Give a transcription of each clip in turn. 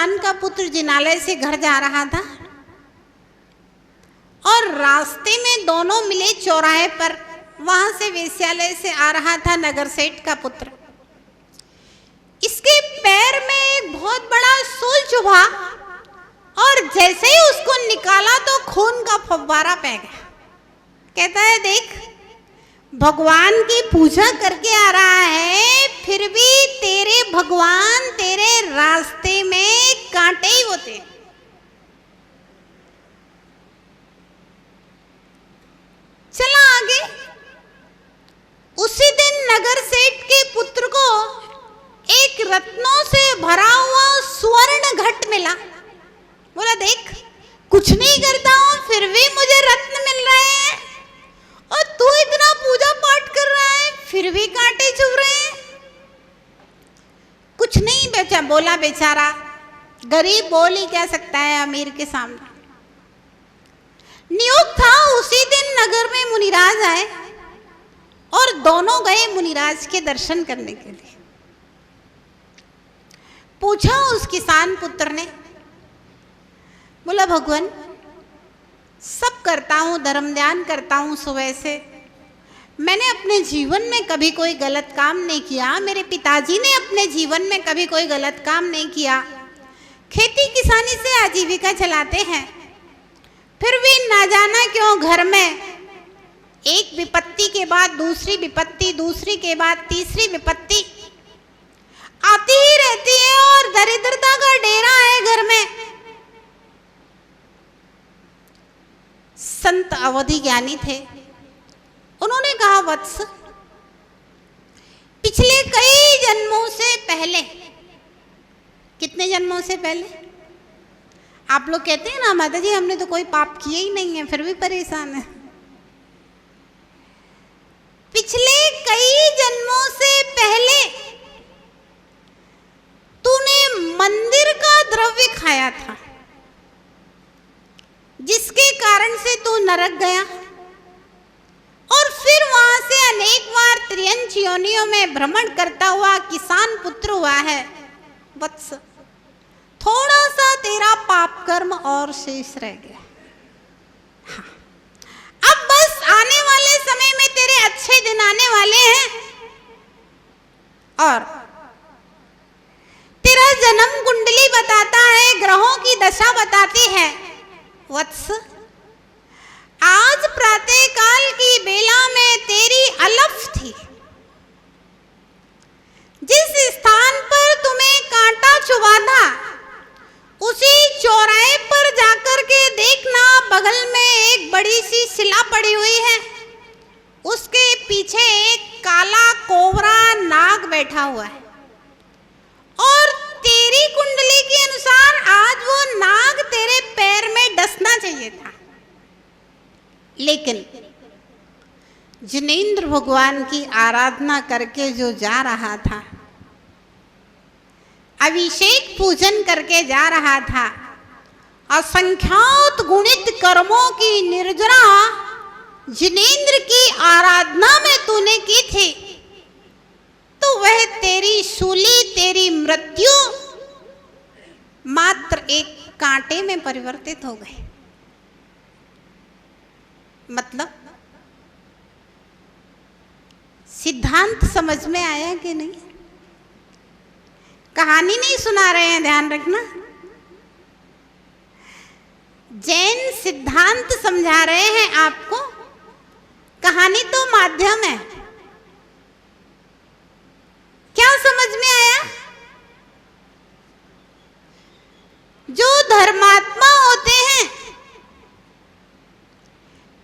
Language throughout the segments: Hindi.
किसान का पुत्र जिनालय से घर जा रहा था और रास्ते में दोनों मिले चौराहे पर। वहां से वेश्यालय से आ रहा था नगर सेठ का पुत्र। इसके पैर में एक बहुत बड़ा सूल चुभा और जैसे ही उसको निकाला तो खून का फव्वारा बह गया। कहता है, देख, भगवान की पूजा करके आ रहा है, फिर भी तेरे भगवान तेरे रास्ते में कांटे ही होते। चला आगे। उसी दिन नगर सेठ के पुत्र को एक रत्नों से भरा हुआ स्वर्ण घट मिला। बोला, देख, कुछ नहीं करता हूं फिर भी मुझे रत्न मिल रहे हैं, और तू इतना पूजा पाठ कर रहा है फिर भी कांटे चुभ रहे हैं। कुछ नहीं बेचा बोला बेचारा, गरीब बोल ही क्या सकता है अमीर के सामने। नियोग था उसी दिन नगर में मुनिराज आए और दोनों गए मुनिराज के दर्शन करने के लिए। पूछा उस किसान पुत्र ने, बोला, भगवान, सब करता हूं, धर्म ध्यान करता हूं सुबह से, मैंने अपने जीवन में कभी कोई गलत काम नहीं किया, मेरे पिताजी ने अपने जीवन में कभी कोई गलत काम नहीं किया, खेती किसानी से आजीविका चलाते हैं, फिर भी ना जाना क्यों घर में एक विपत्ति के बाद दूसरी विपत्ति, दूसरी के बाद तीसरी विपत्ति आती ही रहती है और दरिद्रता का डेरा है घर में। संत अवधि ज्ञानी थे। उन्होंने कहा, वत्स, पिछले कई जन्मों से पहले, कितने जन्मों से पहले? आप लोग कहते हैं ना, माता जी हमने तो कोई पाप किए ही नहीं है फिर भी परेशान है। पिछले कई जन्मों से पहले तूने मंदिर का द्रव्य खाया था, जिसके कारण से तू नरक गया और फिर वहां से अनेक बार त्रियंच योनियों में भ्रमण करता हुआ किसान पुत्र हुआ है। वत्स, थोड़ा सा तेरा पाप कर्म और शेष रह गया। हाँ, अब बस आने वाले समय में तेरे अच्छे दिन आने वाले हैं और तेरा जन्म कुंडली बताता है, ग्रहों की दशा बताती है। वत्स, आज प्रातः काल की बेला में तेरी अलफ थी। जिस स्थान पर तुम्हें कांटा चुभा था उसी चौराहे पर जाकर के देखना, बगल में एक बड़ी सी शिला पड़ी हुई है, उसके पीछे एक काला कोबरा नाग बैठा हुआ है और तेरी कुंडली के अनुसार आज वो नाग तेरे पैर में डसना चाहिए था, लेकिन जिनेंद्र भगवान की आराधना करके जो जा रहा था, अभिषेक पूजन करके जा रहा था, असंख्यात गुणित कर्मों की निर्जरा जिनेंद्र की आराधना में तूने की थी, तो वह तेरी शूली, तेरी मृत्यु मात्र एक कांटे में परिवर्तित हो गई। मतलब सिद्धांत समझ में आया कि नहीं? कहानी नहीं सुना रहे हैं, ध्यान रखना। जैन सिद्धांत समझा रहे हैं आपको, कहानी तो माध्यम है। क्या समझ में आया? जो धर्मात्मा होते हैं,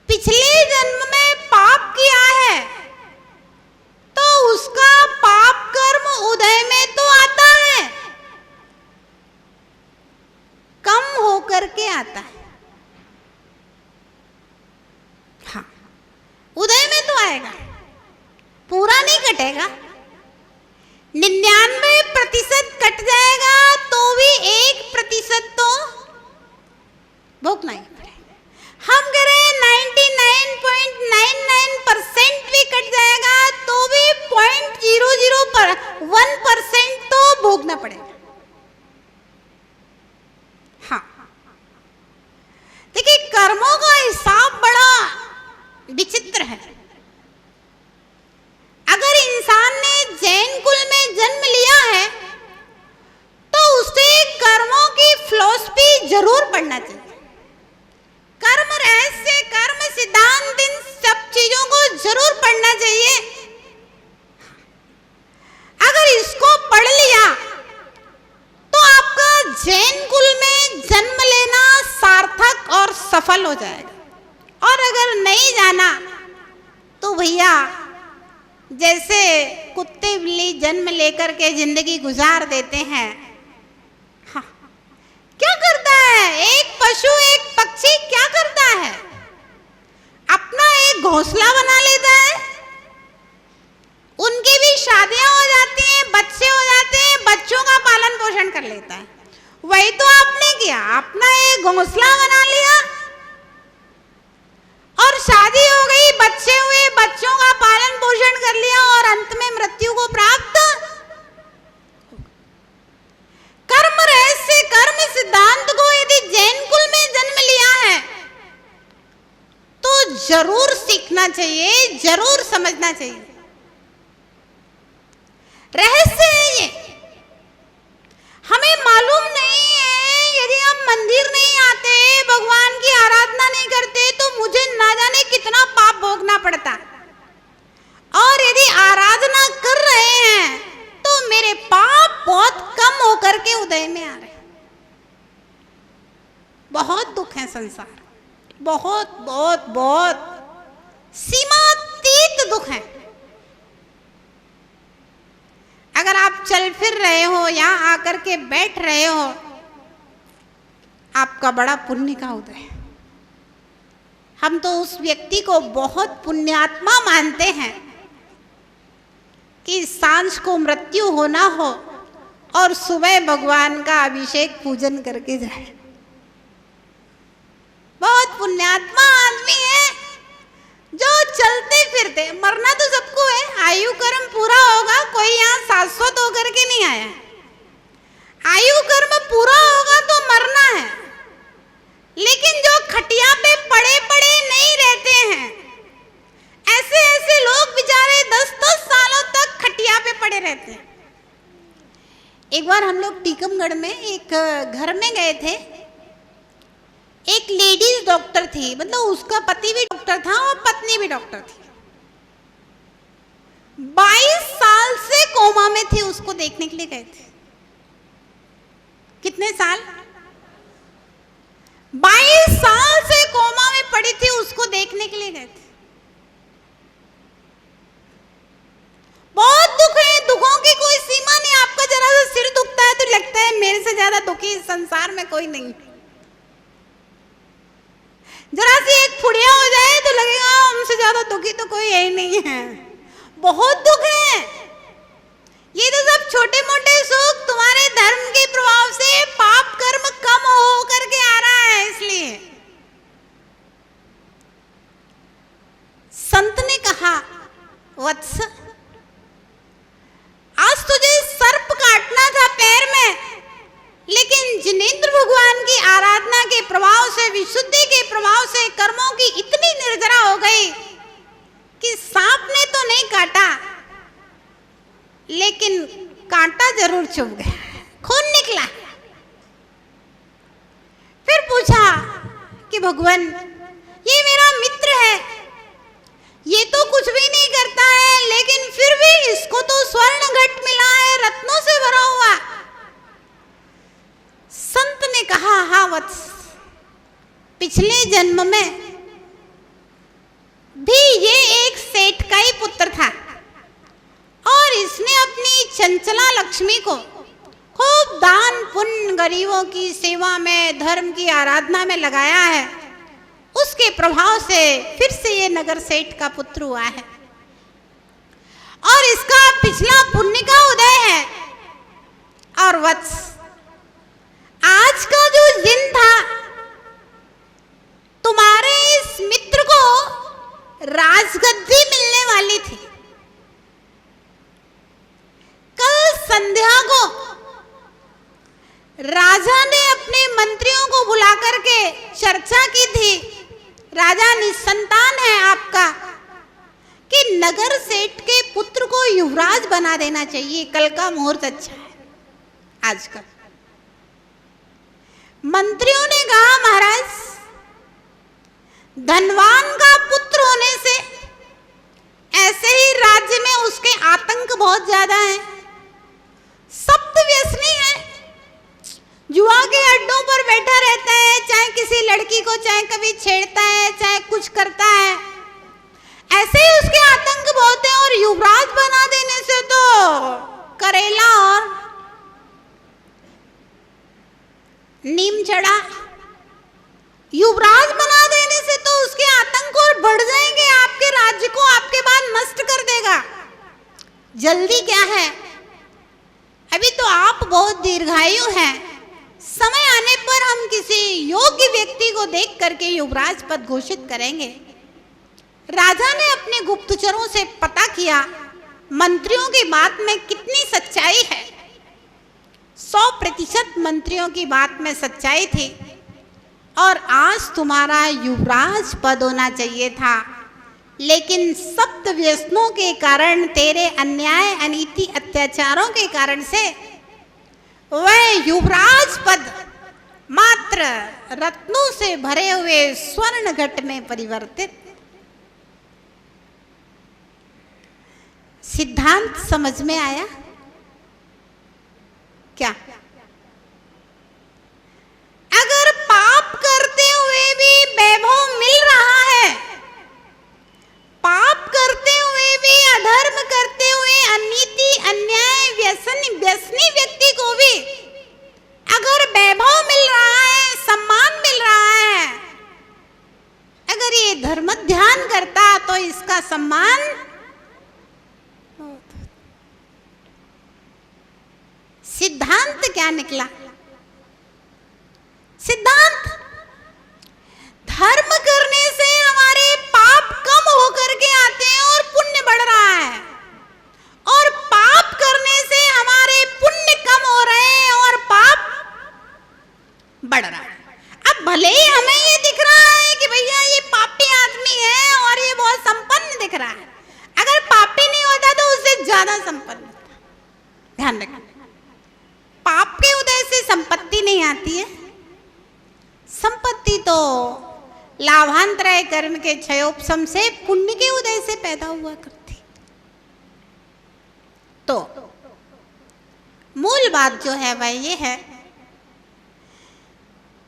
पिछले जन्म में पाप किया है तो उसका पाप कर्म उदय में तो आता है, कम होकर के आता है। हाँ, उदय में तो आएगा, पूरा नहीं कटेगा। 99% कट जाएगा तो भी 1% तो भोगना ही पड़ेगा। हम कह रहे हैं 99.99% भी कट जाएगा तो भी 0.00 पर 1% तो भोगना पड़ेगा। है। अगर इंसान ने जैन कुल में जन्म लिया है तो उसे कर्मों की फिलॉसफी जरूर पढ़ना चाहिए। कर्म रहस्य, कर्म सिद्धांत, इन सब चीजों को जरूर पढ़ना चाहिए। अगर इसको पढ़ लिया तो आपका जैन कुल में जन्म लेना सार्थक और सफल हो जाएगा। और अगर नहीं जाना तो भैया जैसे कुत्ते बिल्ली जन्म लेकर के जिंदगी गुजार देते हैं, हाँ, क्या करता है एक पशु, एक पक्षी क्या करता है, अपना एक घोंसला बना लेता है, उनकी भी शादियां हो जाती हैं, बच्चे हो जाते हैं, बच्चों का पालन पोषण कर लेता है। वही तो आपने किया, अपना एक घोंसला बना लिया और शादी हो गई, बच्चे हुए, बच्चों का पालन पोषण कर लिया और अंत में मृत्यु को प्राप्त। कर्म रहस्य, कर्म सिद्धांत को यदि जैन कुल में जन्म लिया है तो जरूर सीखना चाहिए, जरूर समझना चाहिए। रहस्य है ये, हमें मालूम नहीं है। यदि हम मंदिर नहीं आते, भगवान की आराधना नहीं करते तो मुझे ना जाने कितना पाप भोगना पड़ता। और यदि आराधना कर रहे हैं तो मेरे पाप बहुत कम होकर के उदय में आ रहे हैं। बहुत दुख है संसार, बहुत बहुत बहुत सीमातीत दुख है। अगर आप चल फिर रहे हो, यहां आकर के बैठ रहे हो, आपका बड़ा पुण्य का उदय है। हम तो उस व्यक्ति को बहुत पुण्यात्मा मानते हैं कि सांझ को मृत्यु होना हो और सुबह भगवान का अभिषेक पूजन करके जाए। बहुत पुण्यात्मा आदमी है जो चलते फिरते, मरना तो सबको है, आयु कर्म पूरा होगा, कोई यहाँ शाश्वत होकर के नहीं आया। आयु कर्म पूरा होगा तो मरना है, लेकिन जो खटिया पे पड़े पड़े नहीं रहते हैं, ऐसे ऐसे लोग बेचारे 10-10 सालों तक खटिया पे पड़े रहते हैं। एक बार हम लोग टीकमगढ़ में एक घर में गए थे। एक लेडीज डॉक्टर थी, मतलब उसका पति भी डॉक्टर था और पत्नी भी डॉक्टर थी। 22 साल से कोमा में थी, उसको देखने के लिए गए थे। कितने साल? 22 साल से कोमा में पड़ी थी, उसको देखने के लिए गए थे। बहुत दुख है, दुखों की कोई सीमा नहीं। आपका जरा सा सिर दुखता है तो लगता है मेरे से ज्यादा दुखी इस संसार में कोई नहीं। जरा सी एक फुड़िया हो जाए तो लगेगा हमसे ज्यादा दुखी तो कोई यही नहीं है। बहुत दुख है। ये तो सब छोटे मोटे सुख तुम्हारे धर्म के प्रभाव से पाप कर्म कम हो करके आ रहा है। इसलिए संत ने कहा, वत्स आज तुझे सर्प काटना था पैर में, लेकिन जिनेंद्र भगवान की आराधना के प्रभाव से, विशुद्धि के प्रभाव से कर्मों की इतनी निर्जरा हो गई कि सांप ने तो नहीं काटा, लेकिन कांटा जरूर चुभ गया, खून निकला। फिर पूछा कि भगवान ये मेरा मित्र है, ये तो कुछ भी नहीं करता है, लेकिन फिर भी इसको तो स्वर्ण घट मिला है, रत्नों से भरा हुआ। संत ने कहा, हाँ वत्स, पिछले जन्म में भी ये एक सेठ का ही पुत्र था और इसने अपनी चंचला लक्ष्मी को खूब दान पुण्य, गरीबों की सेवा में, धर्म की आराधना में लगाया है। उसके प्रभाव से फिर से ये नगर सेठ का पुत्र हुआ है और इसका पिछला पुण्य का उदय है। और वत्स, आज का जो दिन था, तुम्हारे इस मित्र को राजगद्दी मिलने वाली थी। कल संध्या को राजा ने अपने मंत्रियों को बुला करके चर्चा की थी। राजा निसंतान है आपका, नगर सेठ के पुत्र को युवराज बना देना चाहिए, कल का मुहूर्त अच्छा है। आजकल मंत्रियों ने कहा महाराज धनवान का पुत्र होने से ऐसे ही राज्य में उसके आतंक बहुत ज्यादा है, सप्त व्यसनी है, जुआ के अड्डों पर बैठा रहता है, चाहे किसी लड़की को चाहे कभी छेड़ता है चाहे कुछ करता है, ऐसे ही उसके आतंक बहुत है। और युवराज बना देने से तो करेला और नीम चढ़ा, युवराज बना देने से तो उसके आतंक और बढ़ जाएंगे, आपके राज्य को आपके बाद नष्ट कर देगा। जल्दी क्या है, अभी तो आप बहुत दीर्घायु हैं, समय आने पर हम किसी योग्य व्यक्ति को देख करके युवराज पद घोषित करेंगे। राजा ने अपने गुप्तचरों से पता किया मंत्रियों की बात में कितनी सच्चाई है। 100% मंत्रियों की बात में सच्चाई थी और आज तुम्हारा युवराज पद होना चाहिए था, लेकिन सप्त व्यसनों के कारण, तेरे अन्याय अनीति अत्याचारों के कारण से वह युवराज पद मात्र रत्नों से भरे हुए स्वर्ण घट में परिवर्तित। सिद्धांत समझ में आया क्या? अगर पाप करते हुए भी वैभव मिल रहा है, पाप करते हुए भी, अधर्म करते हुए, अनीति अन्याय व्यसनी व्यक्ति को भी अगर वैभव मिल रहा है, सम्मान मिल रहा है, अगर ये धर्म ध्यान करता तो इसका सम्मान सिद्धांत क्या निकला? सिद्धांत धर्म करने से हमारे पाप कम होकर के आते हैं और पुण्य बढ़ रहा है, और पाप करने से हमारे पुण्य कम हो रहे हैं और पाप बढ़ रहा है। अब भले ही हमें ये दिख रहा है कि भैया ये पापी आदमी है और ये बहुत संपन्न दिख रहा है, अगर पापी नहीं होता तो उससे ज्यादा संपन्न होता। ध्यान रखना, पाप के उदय से संपत्ति नहीं आती है, संपत्ति तो लाभांतराय कर्म के क्षयोपशम से, पुण्य के उदय से पैदा हुआ करती। तो मूल बात जो है वह ये है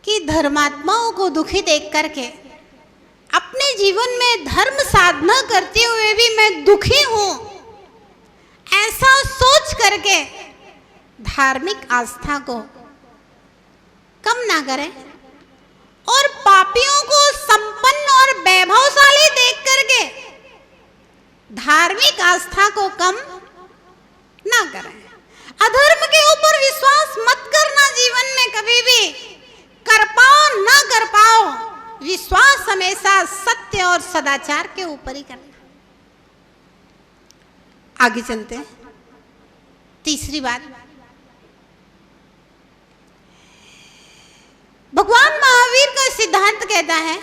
कि धर्मात्माओं को दुखी देख करके अपने जीवन में धर्म साधना करते हुए भी मैं दुखी हूं, ऐसा सोच करके धार्मिक आस्था को कम ना करें और पापियों को संपन्न और वैभवशाली देख करके धार्मिक आस्था को कम ना करें। अधर्म के ऊपर विश्वास मत करना, जीवन में कभी भी कर पाओ ना कर पाओ, विश्वास हमेशा सत्य और सदाचार के ऊपर ही करना। आगे चलते हैं। तीसरी बात, भगवान महावीर का सिद्धांत कहता है,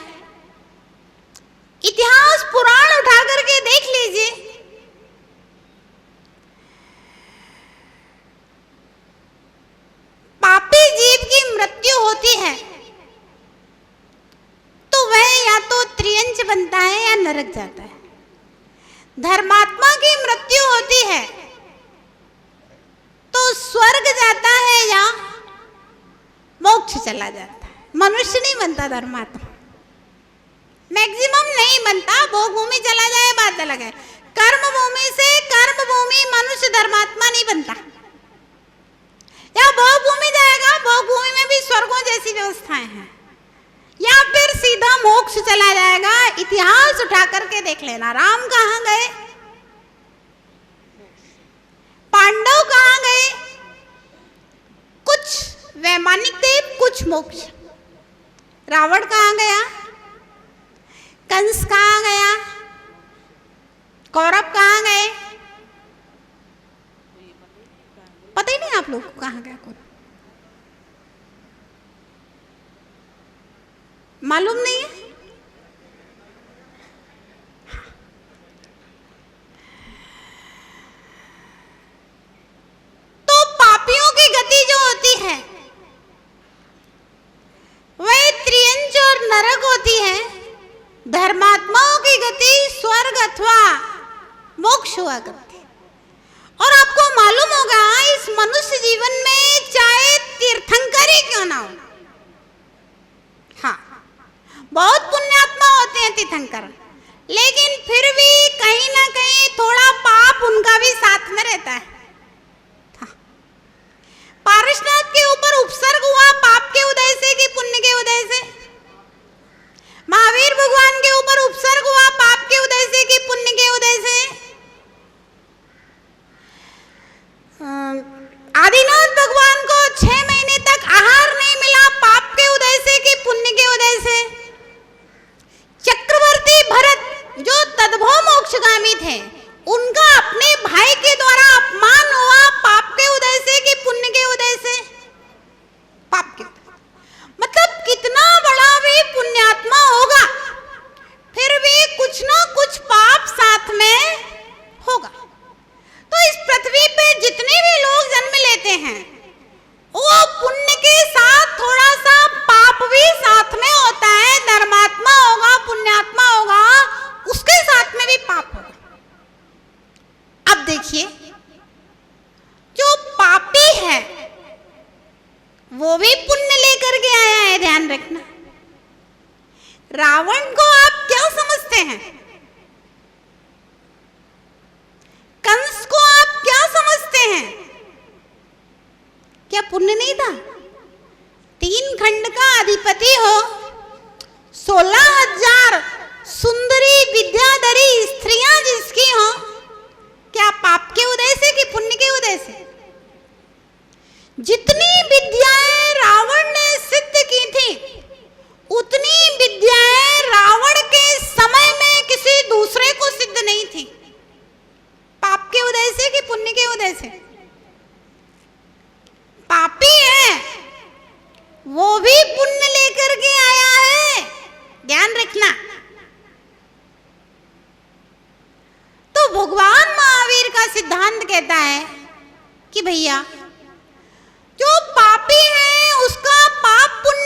इतिहास पुराण उठा करके देख लीजिए, पापी जीव की मृत्यु होती है तो वह या तो त्रियंच बनता है या नरक जाता है। धर्मात्मा की मृत्यु होती है तो स्वर्ग जाता है या मोक्ष चला जाता है। मनुष्य नहीं बनता धर्मात्मा, मैक्सिमम नहीं बनता, भोग भूमि चला जाए बात अलग है। कर्म भूमि से कर्म भूमि मनुष्य धर्मात्मा नहीं बनता, या भोग भूमि जाएगा, भोग भूमि में भी स्वर्गों जैसी व्यवस्थाएं हैं, या फिर सीधा मोक्ष चला जाएगा। इतिहास उठा करके देख लेना, राम कहाँ गए, पांडव कहाँ गए, कुछ वैमानिक देव, कुछ मोक्ष। रावण कहाँ गया, कंस कहाँ गया, कौरव कहाँ गए, पता ही नहीं आप लोग को कहाँ गया कौरव, मालूम नहीं है। मोक्ष हुआ करते। और आपको मालूम होगा इस मनुष्य जीवन में चाहे तीर्थंकर ही क्यों ना हो, हाँ बहुत पुण्यात्मा होते हैं तीर्थंकर, लेकिन फिर भी कहीं ना कहीं थोड़ा पाप उनका भी साथ में रहता है। हाँ। पारसनाथ के ऊपर उपसर्ग हुआ पाप के उदय से कि पुण्य के उदय से? महावीर भगवान के ऊपर उपसर्ग हुआ पाप के उदय से कि पुण्य के उदय से? आदिनाथ भगवान को 6 महीने तक आहार नहीं मिला पाप के उदय से कि पुण्य के उदय से? चक्रवर्ती भरत जो तद्भव मोक्षगामी थे, उनका अपने भाई के द्वारा अपमान हुआ पाप के उदय से कि पुण्य के उदय से? पाप के उदय। मतलब कितना बड़ा भी पुण्यात्मा होगा फिर भी कुछ ना कुछ पाप साथ में होगा। तो इस पृथ्वी पे जितने भी लोग जन्म लेते हैं वो पुण्य के साथ थोड़ा सा पाप भी साथ में होता है। धर्मात्मा होगा, पुण्यात्मा होगा, उसके साथ में भी पाप होगा। अब देखिए जो पापी है वो भी पुण्य लेकर के आया है, ध्यान रखना। रावण को आप क्या समझते हैं? कंस को आप क्या समझते हैं? क्या पुण्य नहीं था? 3 खंड का अधिपति हो, 16,000 सुंदरी विद्याधरी स्त्रियां जिसकी हो, क्या पाप के उदय से कि पुण्य के उदय से? जितनी विद्याएं रावण ने सिद्ध की थी उतनी विद्याएं रावण के समय में किसी दूसरे को सिद्ध नहीं थी। पाप के उदय से कि पुण्य के उदय से? पापी है वो भी पुण्य लेकर के आया है, ध्यान रखना। तो भगवान महावीर का सिद्धांत कहता है कि भैया जो पापी है उसका पाप पुण्य